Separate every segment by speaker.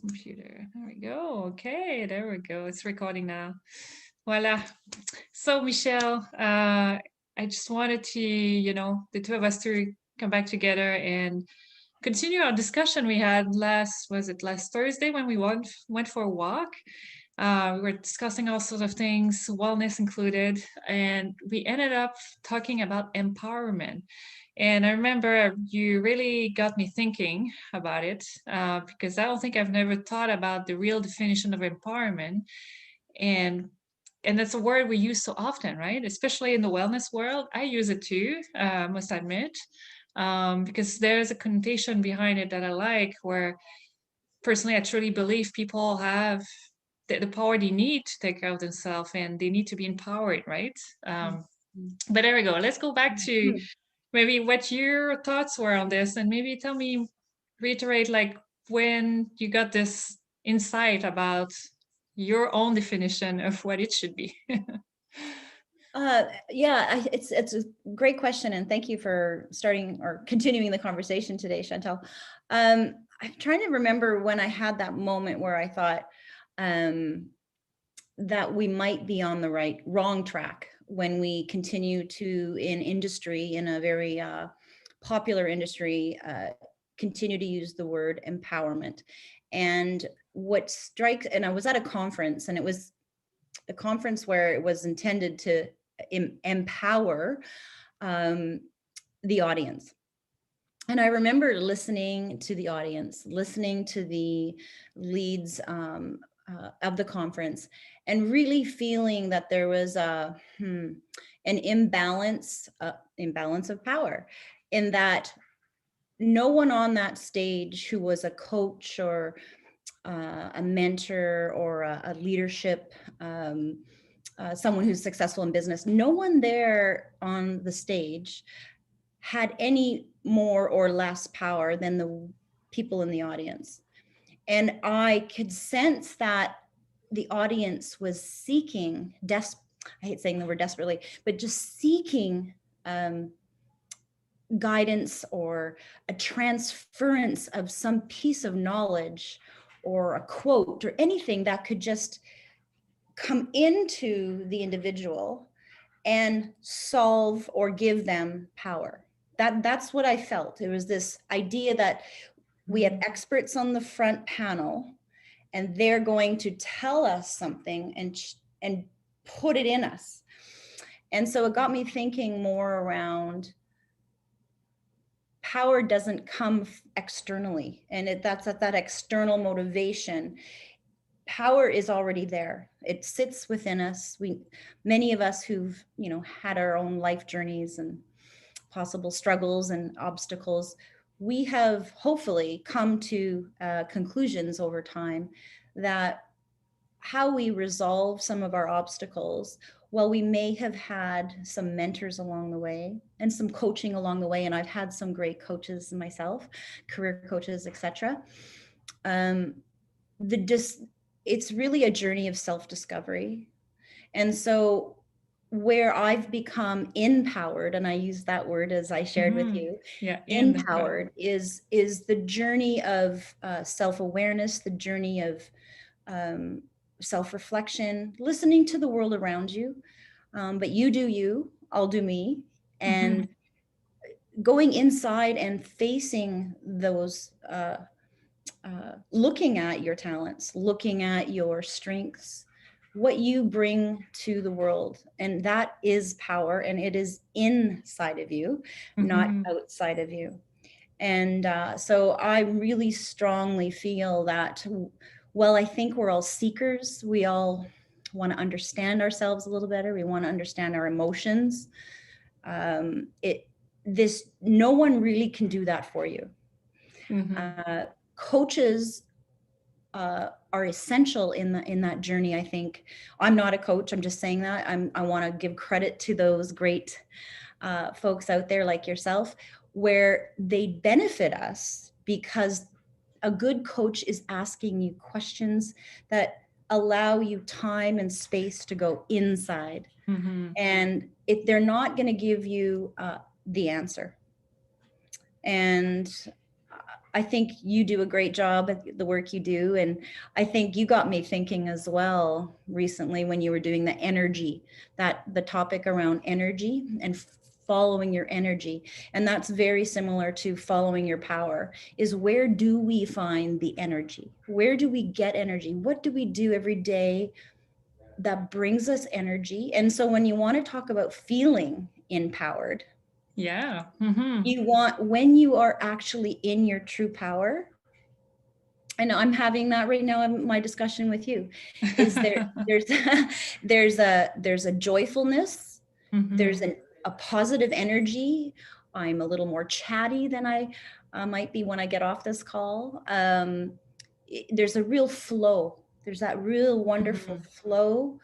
Speaker 1: Computer. There we go. Okay, there we go. It's recording now. Voila. So, Michelle, I just wanted to, the two of us to come back together and continue our discussion we had last Thursday when we went for a walk. We were discussing all sorts of things, wellness included, and we ended up talking about empowerment. And I remember you really got me thinking about it because I don't think I've never thought about the real definition of empowerment. And and that's a word we use so often, right? Especially in the wellness world. I use it too, must admit, because there's a connotation behind it that I like, where personally I truly believe people have the power they need to take care of themselves and they need to be empowered, right? But there we go. Let's go back to maybe what your thoughts were on this, and maybe tell me, reiterate like when you got this insight about your own definition of what it should be.
Speaker 2: It's a great question, and thank you for starting or continuing the conversation today, Chantal. I'm trying to remember when I had that moment where I thought that we might be on the wrong track when we continue to, in industry, in a very popular industry, continue to use the word empowerment. And what strikes, and I was at a conference, and it was a conference where it was intended to empower the audience. And I remember listening to the audience, listening to the leads of the conference, and really feeling that there was an imbalance of power, in that no one on that stage who was a coach or a mentor or a leadership, someone who's successful in business, no one there on the stage had any more or less power than the people in the audience. And I could sense that the audience was seeking, I hate saying the word desperately, but just seeking guidance or a transference of some piece of knowledge or a quote or anything that could just come into the individual and solve or give them power. That's what I felt. It was this idea that we have experts on the front panel, and they're going to tell us something and put it in us. And so it got me thinking more around power doesn't come externally, and that's that external motivation. Power is already there. It sits within us. Many of us who've had our own life journeys and possible struggles and obstacles, we have hopefully come to conclusions over time that how we resolve some of our obstacles, well, we may have had some mentors along the way and some coaching along the way, and I've had some great coaches myself, career coaches, etc. It's really a journey of self-discovery. And so where I've become empowered, and I use that word as I shared with you, empowered is the journey of self-awareness, the journey of self-reflection, listening to the world around you. But you do you, I'll do me. And going inside and facing those, looking at your talents, looking at your strengths, what you bring to the world. And that is power, and it is inside of you, not outside of you. And so I really strongly feel that, well, I think we're all seekers. We all want to understand ourselves a little better. We want to understand our emotions. No one really can do that for you. Coaches are essential in that journey. I think I'm not a coach. I'm just saying that. I want to give credit to those great folks out there like yourself, where they benefit us because a good coach is asking you questions that allow you time and space to go inside. And they're not going to give you the answer. And I think you do a great job at the work you do. And I think you got me thinking as well recently when you were doing the energy, that the topic around energy and following your energy. And that's very similar to following your power, is where do we find the energy? Where do we get energy? What do we do every day that brings us energy? And so when you want to talk about feeling empowered,
Speaker 1: Yeah. Mm-hmm.
Speaker 2: you want, when you are actually in your true power, I know I'm having that right now in my discussion with you, is there's there's a joyfulness, there's
Speaker 1: Mm-hmm.
Speaker 2: a positive energy. I'm a little more chatty than I might be when I get off this call. There's a real flow. There's that real wonderful
Speaker 1: Mm-hmm.
Speaker 2: flow.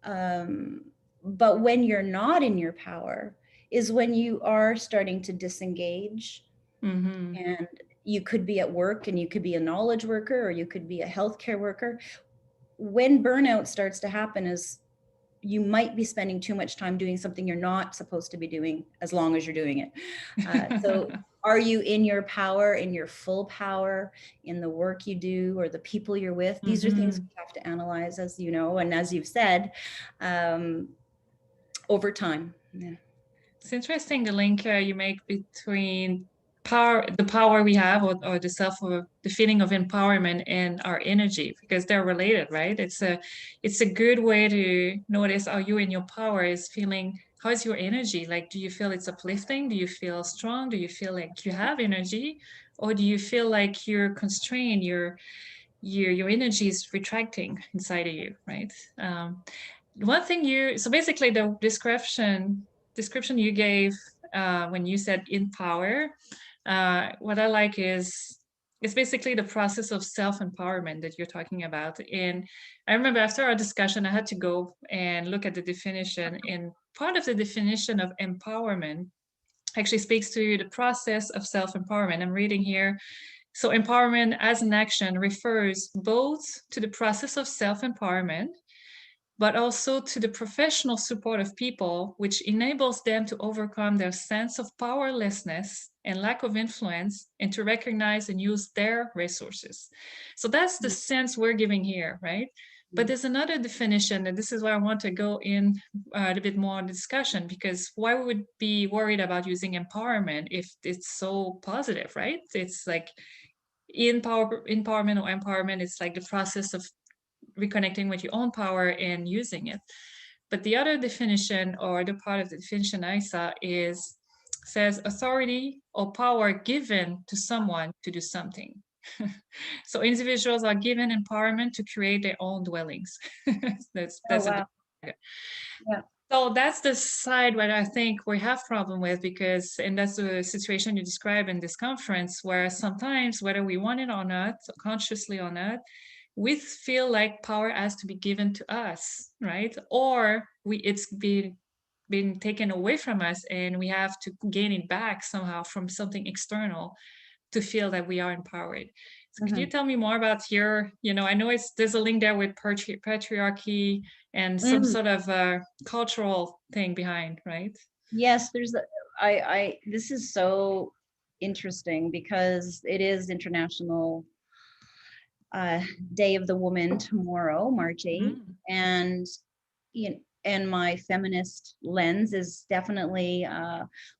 Speaker 2: But when you're not in your power is when you are starting to disengage,
Speaker 1: Mm-hmm.
Speaker 2: and you could be at work and you could be a knowledge worker or you could be a healthcare worker. When burnout starts to happen is you might be spending too much time doing something you're not supposed to be doing as long as you're doing it. So are you in your power, in your full power, in the work you do or the people you're with? These are things
Speaker 1: Mm-hmm.
Speaker 2: we have to analyze, as you know, and as you've said, over time. Yeah.
Speaker 1: It's interesting the link you make between power, the power we have, or the self, or the feeling of empowerment and our energy, because they're related, right? It's a good way to notice, are you in your power? Is feeling, how is your energy? Like, do you feel it's uplifting? Do you feel strong? Do you feel like you have energy, or do you feel like you're constrained? Your energy is retracting inside of you, right? One thing you, so basically the description you gave when you said in power, what I like is it's basically the process of self-empowerment that you're talking about. And I remember after our discussion, I had to go and look at the definition, and part of the definition of empowerment actually speaks to the process of self-empowerment. I'm reading here. So empowerment as an action refers both to the process of self-empowerment, but also to the professional support of people, which enables them to overcome their sense of powerlessness and lack of influence and to recognize and use their resources. So that's the sense we're giving here, right? But there's another definition, and this is where I want to go in a bit more discussion, because why would we be worried about using empowerment if it's so positive, right? It's like empowerment or empowerment, it's like the process of reconnecting with your own power and using it. But the other definition, or the part of the definition I saw, is says authority or power given to someone to do something. So individuals are given empowerment to create their own dwellings.
Speaker 2: Oh,
Speaker 1: That's a
Speaker 2: wow. Yeah.
Speaker 1: so that's the side where I think we have problem with, because, and that's the situation you describe in this conference, where sometimes, whether we want it or not, consciously or not, we feel like power has to be given to us, right? Or it's been taken away from us, and we have to gain it back somehow from something external to feel that we are empowered. So could you
Speaker 2: Mhm.
Speaker 1: tell me more about your, I know there's a link there with patriarchy and some
Speaker 2: Mhm.
Speaker 1: sort of cultural thing behind, right?
Speaker 2: Yes, this is so interesting because it is International uh, Day of the Woman tomorrow, March 8th.
Speaker 1: Mm.
Speaker 2: And, you know, and my feminist lens is definitely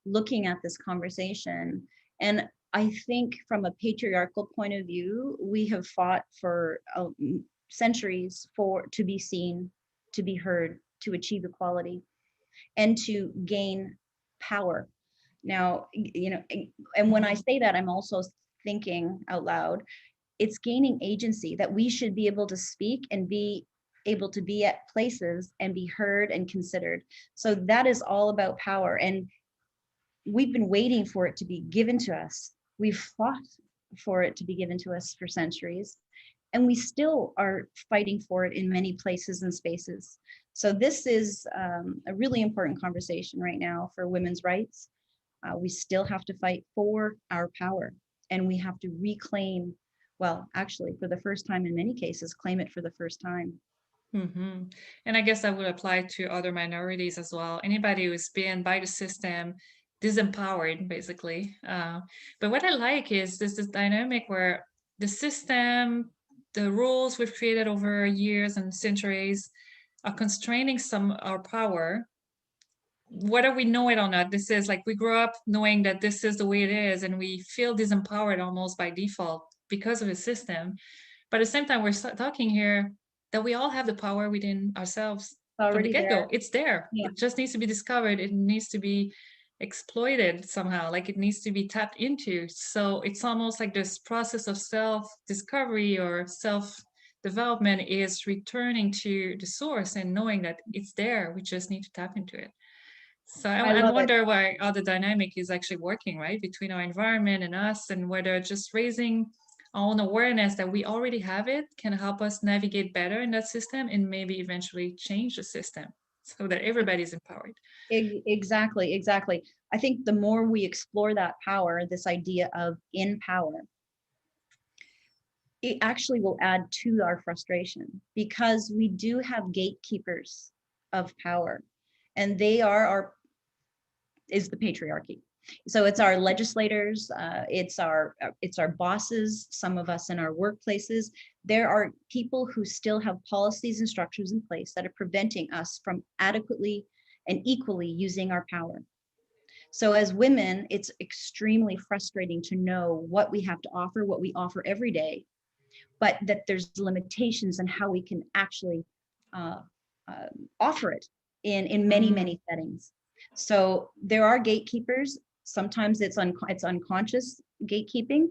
Speaker 2: looking at this conversation. And I think from a patriarchal point of view, we have fought for centuries for to be seen, to be heard, to achieve equality, and to gain power. Now, and when I
Speaker 1: Mhm.
Speaker 2: say that, I'm also thinking out loud, it's gaining agency, that we should be able to speak and be able to be at places and be heard and considered. So that is all about power. And we've been waiting for it to be given to us. We've fought for it to be given to us for centuries, and we still are fighting for it in many places and spaces. So this is a really important conversation right now for women's rights. We still have to fight for our power, and we have to reclaim, well, actually, for the first time in many cases, claim it for the first time.
Speaker 1: Mm-hmm. And I guess that would apply to other minorities as well. Anybody who's been by the system disempowered, basically. But what I like is this dynamic where the system, the rules we've created over years and centuries are constraining some our power, whether we know it or not. This is like we grow up knowing that this is the way it is, and we feel disempowered almost by default because of the system. But at the same time, we're talking here that we all have the power within ourselves from the
Speaker 2: Already
Speaker 1: get-go.
Speaker 2: there.
Speaker 1: It's there.
Speaker 2: Yeah.
Speaker 1: It just needs to be discovered. It needs to be exploited somehow, like it needs to be tapped into. So it's almost like this process of self-discovery or self-development is returning to the source and knowing that it's there. We just need to tap into it. So
Speaker 2: I
Speaker 1: I
Speaker 2: love it.
Speaker 1: wonder why how the dynamic is actually working, right, between our environment and us, and whether just raising our own awareness that we already have it can help us navigate better in that system and maybe eventually change the system so that everybody's empowered.
Speaker 2: Exactly, exactly. I think the more we explore that power, this idea of in power, it actually will add to our frustration, because we do have gatekeepers of power, and they are is the patriarchy. So it's our legislators, it's our bosses, some of us in our workplaces. There are people who still have policies and structures in place that are preventing us from adequately and equally using our power. So as women, it's extremely frustrating to know what we have to offer, what we offer every day, but that there's limitations on how we can actually uh, offer it in many settings. So there are gatekeepers. Sometimes it's unconscious gatekeeping.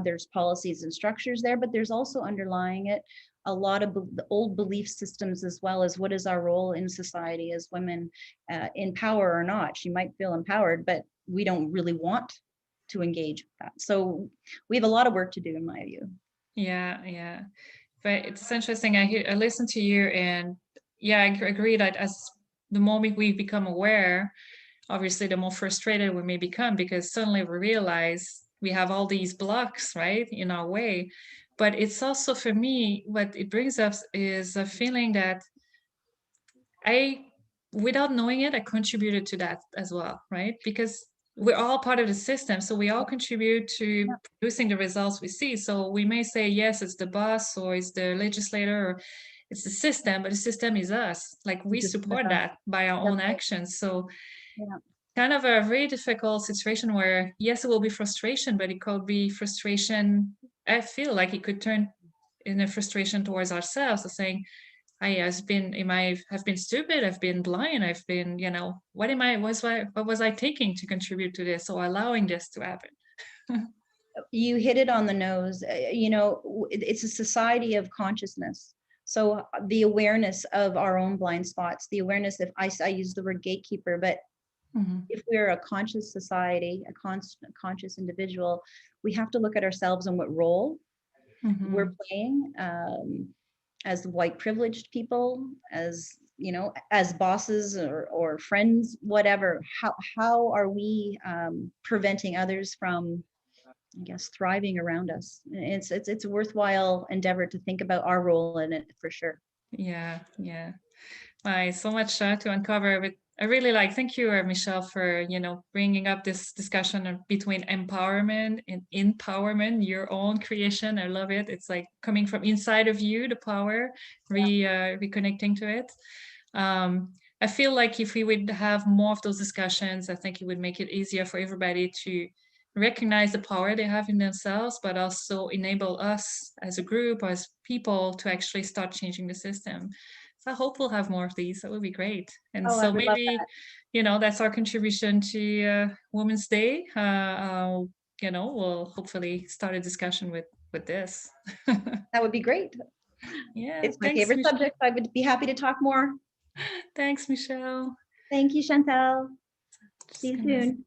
Speaker 2: There's policies and structures there, but there's also underlying it a lot of the old belief systems, as well as what is our role in society as women, in power or not. She might feel empowered, but we don't really want to engage with that. So we have a lot of work to do, in my view.
Speaker 1: Yeah. But it's interesting. I listen to you, and yeah, I agree that as the moment we become aware, obviously the more frustrated we may become, because suddenly we realize we have all these blocks, right, in our way. But it's also, for me, what it brings us is a feeling that I, without knowing it, I contributed to that as well, right? Because we're all part of the system. So we all contribute to producing the results we see. So we may say, yes, it's the boss or it's the legislator or it's the system, but the system is us. Like we
Speaker 2: Just
Speaker 1: support that by our own
Speaker 2: that's right.
Speaker 1: actions. So
Speaker 2: Yeah.
Speaker 1: kind of a very difficult situation where, yes, it will be frustration, but it could be frustration. I feel like it could turn in a frustration towards ourselves of saying, I have been stupid, I've been blind, I've been, what was I taking to contribute to this or allowing this to happen?
Speaker 2: You hit it on the nose. It's a society of consciousness. So the awareness of our own blind spots, the awareness of, I use the word gatekeeper, but if we're a conscious society, a conscious individual, we have to look at ourselves and what role we're playing, as white privileged people, as bosses or friends, whatever. How are we preventing others from, I guess, thriving around us? It's a worthwhile endeavor to think about our role in it, for sure.
Speaker 1: Yeah. So much to uncover. But I really thank you, Michelle, for bringing up this discussion between empowerment and empowerment, your own creation. I love it. It's like coming from inside of you, the power, reconnecting to it. I feel like if we would have more of those discussions, I think it would make it easier for everybody to recognize the power they have in themselves, but also enable us as a group, as people, to actually start changing the system. So I hope we'll have more of these. That would be great. And
Speaker 2: Oh, I
Speaker 1: so
Speaker 2: would love
Speaker 1: maybe,
Speaker 2: that.
Speaker 1: that's our contribution to Women's Day. We'll hopefully start a discussion with this.
Speaker 2: That would be great.
Speaker 1: Yeah,
Speaker 2: It's my favorite subject. I would be happy to talk more.
Speaker 1: Thanks, Michelle.
Speaker 2: Thank you, Chantal. See
Speaker 1: Just
Speaker 2: you
Speaker 1: gonna
Speaker 2: soon.